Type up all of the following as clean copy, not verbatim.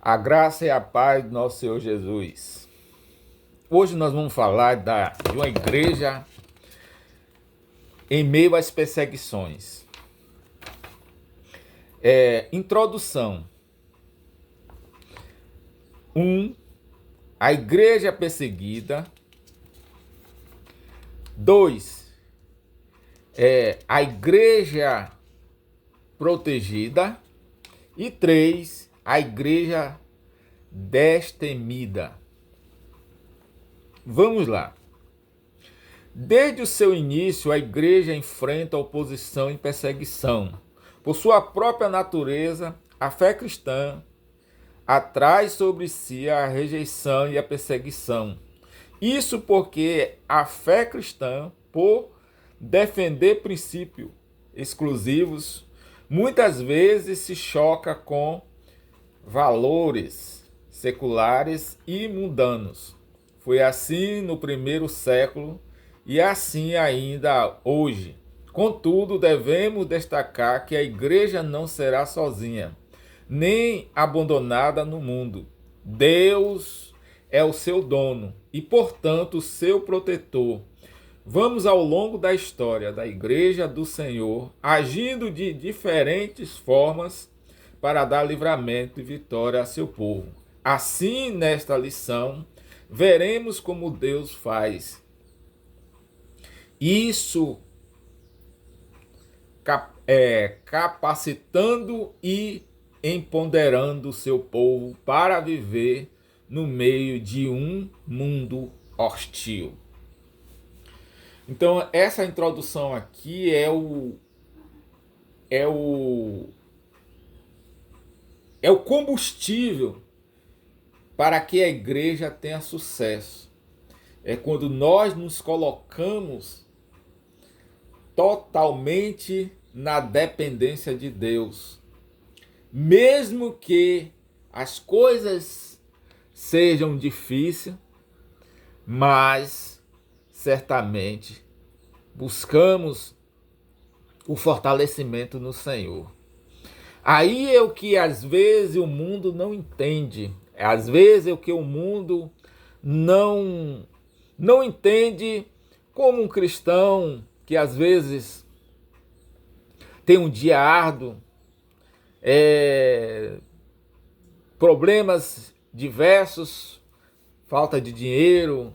A graça e a paz do nosso Senhor Jesus. Hoje nós vamos falar de uma igreja em meio às perseguições. Introdução. 1. A igreja perseguida. 2. A igreja protegida. E 3. A igreja destemida. Vamos lá. Desde o seu início, a igreja enfrenta oposição e perseguição. Por sua própria natureza, a fé cristã atrai sobre si a rejeição e a perseguição. Isso porque a fé cristã, por defender princípios exclusivos, muitas vezes se choca com valores seculares e mundanos. Foi assim no primeiro século e assim ainda hoje. Contudo, devemos destacar que a igreja não será sozinha, nem abandonada no mundo. Deus é o seu dono e, portanto, o seu protetor. Vamos ao longo da história da Igreja do Senhor, agindo de diferentes formas para dar livramento e vitória a seu povo. Assim, nesta lição, veremos como Deus faz isso, capacitando e empoderando o seu povo para viver no meio de um mundo hostil. Então, essa introdução aqui é o combustível para que a igreja tenha sucesso. É quando nós nos colocamos totalmente na dependência de Deus. Mesmo que as coisas sejam difíceis, mas certamente buscamos o fortalecimento no Senhor. Aí é o que às vezes o mundo não entende. Às vezes é o que o mundo não entende, como um cristão que às vezes tem um dia árduo, problemas diversos, falta de dinheiro,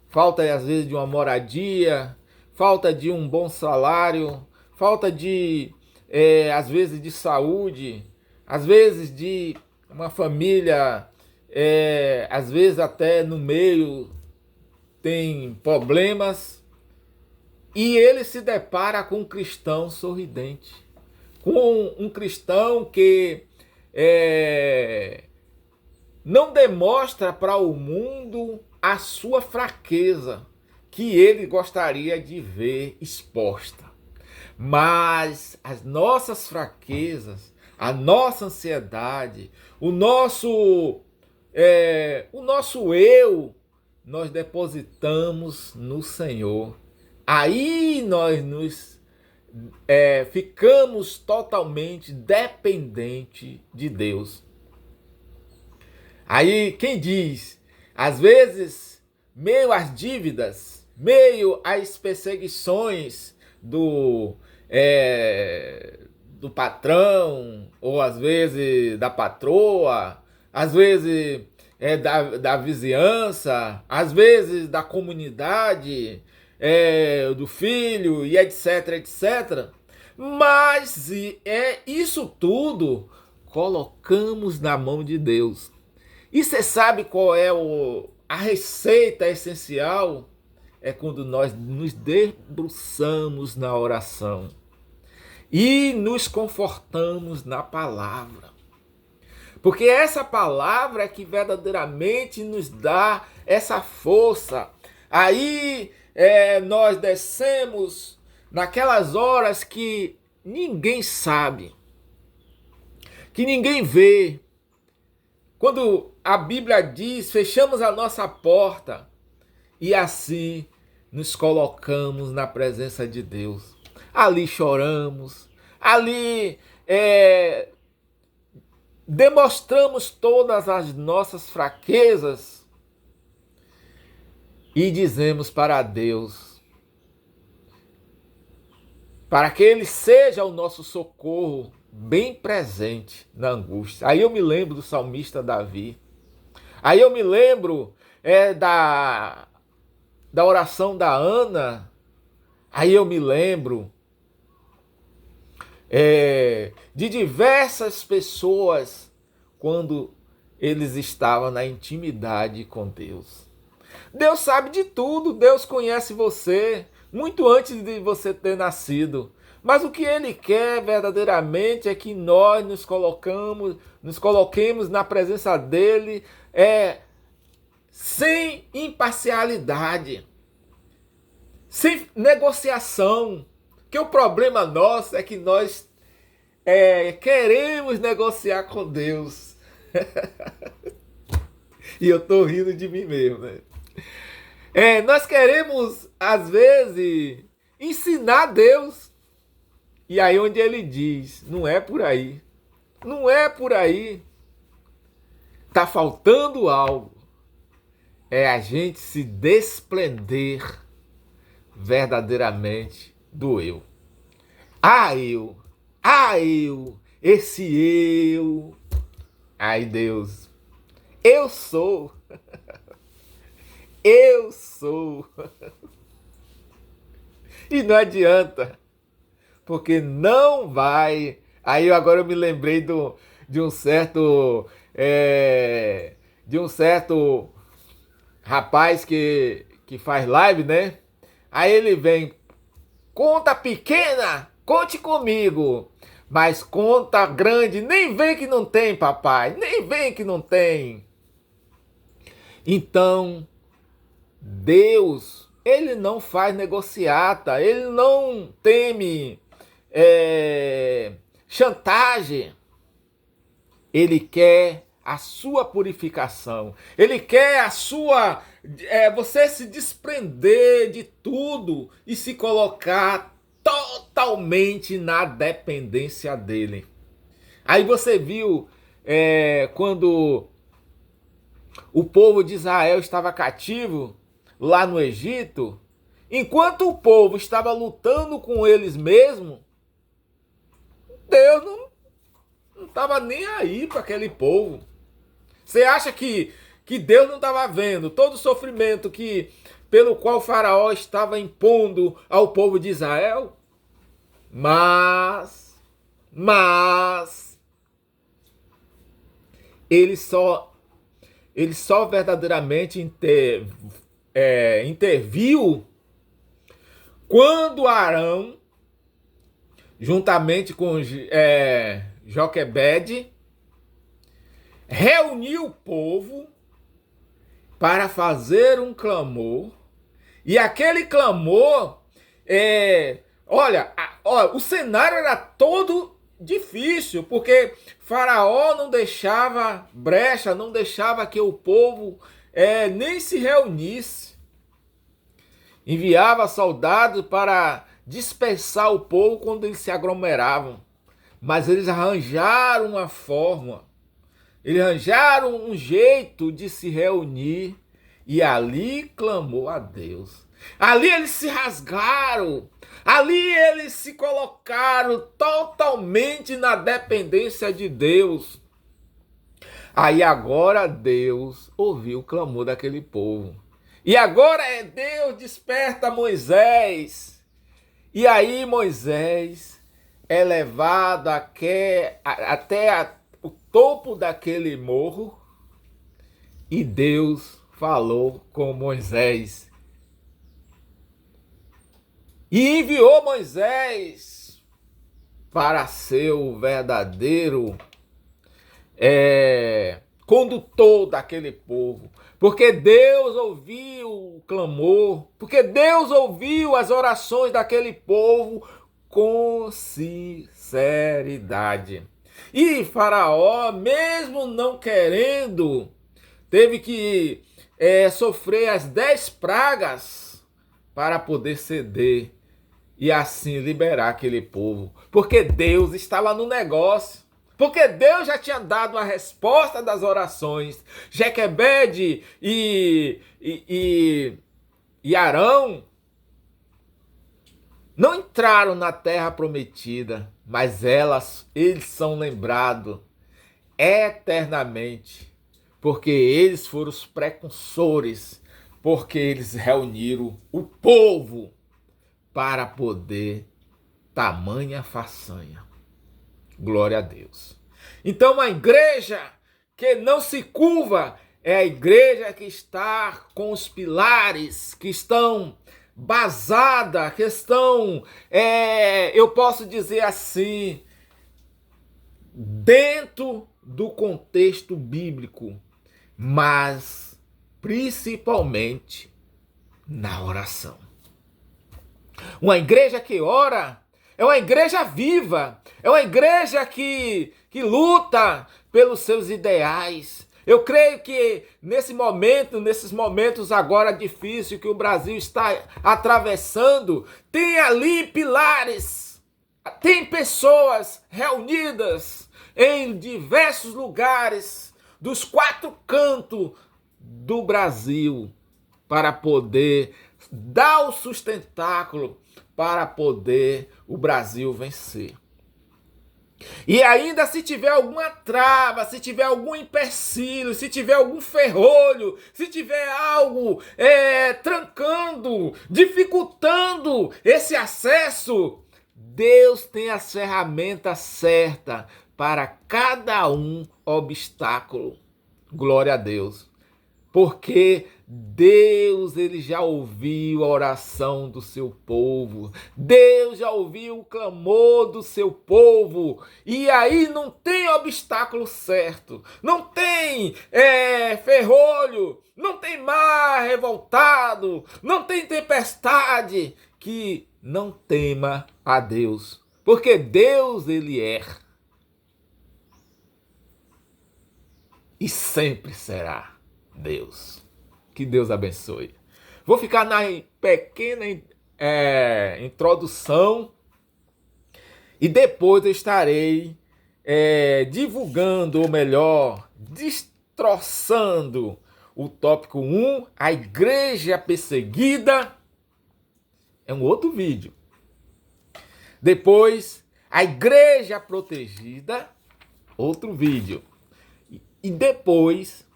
falta às vezes de uma moradia, falta de um bom salário, falta de às vezes de saúde, às vezes de uma família, às vezes até no meio tem problemas, e ele se depara com um cristão sorridente, com um cristão que não demonstra para o mundo a sua fraqueza, que ele gostaria de ver exposta. Mas as nossas fraquezas, a nossa ansiedade, o nosso eu, nós depositamos no Senhor. Aí nós ficamos totalmente dependentes de Deus. Aí quem diz, às vezes, meio às dívidas, meio às perseguições do patrão, ou às vezes da patroa, às vezes da vizinhança, às vezes da comunidade, do filho, e etc, etc. Mas isso tudo colocamos na mão de Deus. E você sabe qual é a receita essencial? É quando nós nos debruçamos na oração e nos confortamos na palavra. Porque essa palavra é que verdadeiramente nos dá essa força. Aí nós descemos naquelas horas que ninguém sabe, que ninguém vê. Quando a Bíblia diz, fechamos a nossa porta e assim nos colocamos na presença de Deus. Ali choramos, ali demonstramos todas as nossas fraquezas e dizemos para Deus, para que Ele seja o nosso socorro bem presente na angústia. Aí eu me lembro do salmista Davi. Aí eu me lembro da oração da Ana. Aí eu me lembro de diversas pessoas quando eles estavam na intimidade com Deus. Deus sabe de tudo, Deus conhece você muito antes de você ter nascido. Mas o que Ele quer verdadeiramente é que nós nos coloquemos na presença dEle sem imparcialidade, sem negociação. Que o problema nosso é que nós queremos negociar com Deus. E eu estou rindo de mim mesmo, né? Nós queremos, às vezes, ensinar Deus. E aí onde Ele diz, não é por aí. Não é por aí. Está faltando algo. É a gente se desprender verdadeiramente do eu. Eu, esse eu. Ai, Deus, eu sou. Eu sou. E não adianta, porque não vai. Aí agora eu me lembrei de um certo rapaz que faz live, né? Aí ele vem, conta pequena, conte comigo. Mas conta grande, nem vem que não tem, papai. Nem vem que não tem. Então, Deus, Ele não faz negociata. Ele não teme chantagem. Ele quer a sua purificação. Ele quer a sua... você se desprender de tudo e se colocar totalmente na dependência dele. Aí você viu quando o povo de Israel estava cativo lá no Egito, enquanto o povo estava lutando com eles mesmos, Deus não estava nem aí para aquele povo. Você acha que Deus não estava vendo todo o sofrimento pelo qual o faraó estava impondo ao povo de Israel? Mas ele só verdadeiramente interviu quando Arão, juntamente com Joquebede, reuniu o povo para fazer um clamor. E aquele clamor, olha, o cenário era todo difícil, porque Faraó não deixava brecha, não deixava que o povo nem se reunisse. Enviava soldados para dispersar o povo quando eles se aglomeravam. Mas eles arranjaram uma forma, eles arranjaram um jeito de se reunir e ali clamou a Deus. Ali eles se rasgaram, ali eles se colocaram totalmente na dependência de Deus. Aí agora Deus ouviu o clamor daquele povo. E agora Deus desperta Moisés. E aí Moisés é levado até o topo daquele morro. E Deus falou com Moisés. E enviou Moisés para ser o verdadeiro condutor daquele povo. Porque Deus ouviu o clamor, porque Deus ouviu as orações daquele povo com sinceridade. E Faraó, mesmo não querendo, teve que sofrer as 10 pragas para poder ceder e assim liberar aquele povo. Porque Deus estava no negócio. Porque Deus já tinha dado a resposta das orações. Jequebede e Arão não entraram na terra prometida, mas eles são lembrados eternamente, porque eles foram os precursores, porque eles reuniram o povo para poder tamanha façanha. Glória a Deus. Então, uma igreja que não se curva é a igreja que está com os pilares, que estão basada, que estão, eu posso dizer assim, dentro do contexto bíblico, mas principalmente na oração. Uma igreja que ora é uma igreja viva, é uma igreja que luta pelos seus ideais. Eu creio que nesses momentos agora difíceis que o Brasil está atravessando, tem ali pilares, tem pessoas reunidas em diversos lugares dos 4 cantos do Brasil para poder dar o sustentáculo, para poder o Brasil vencer. E ainda se tiver alguma trava, se tiver algum empecilho, se tiver algum ferrolho, se tiver algo trancando, dificultando esse acesso, Deus tem as ferramentas certas para cada obstáculo. Glória a Deus. Porque Deus, ele já ouviu a oração do seu povo. Deus já ouviu o clamor do seu povo. E aí não tem obstáculo certo. Não tem ferrolho. Não tem mar revoltado. Não tem tempestade que não tema a Deus. Porque Deus, ele é. E sempre será Deus. Que Deus abençoe. Vou ficar na pequena introdução e depois eu estarei divulgando, ou melhor, destroçando o tópico 1, a igreja perseguida. É um outro vídeo. Depois, a igreja protegida, outro vídeo. E depois,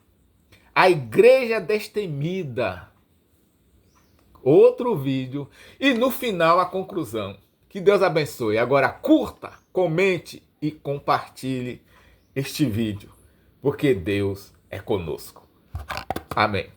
a igreja destemida, outro vídeo. E no final, a conclusão. Que Deus abençoe. Agora, curta, comente e compartilhe este vídeo, porque Deus é conosco. Amém.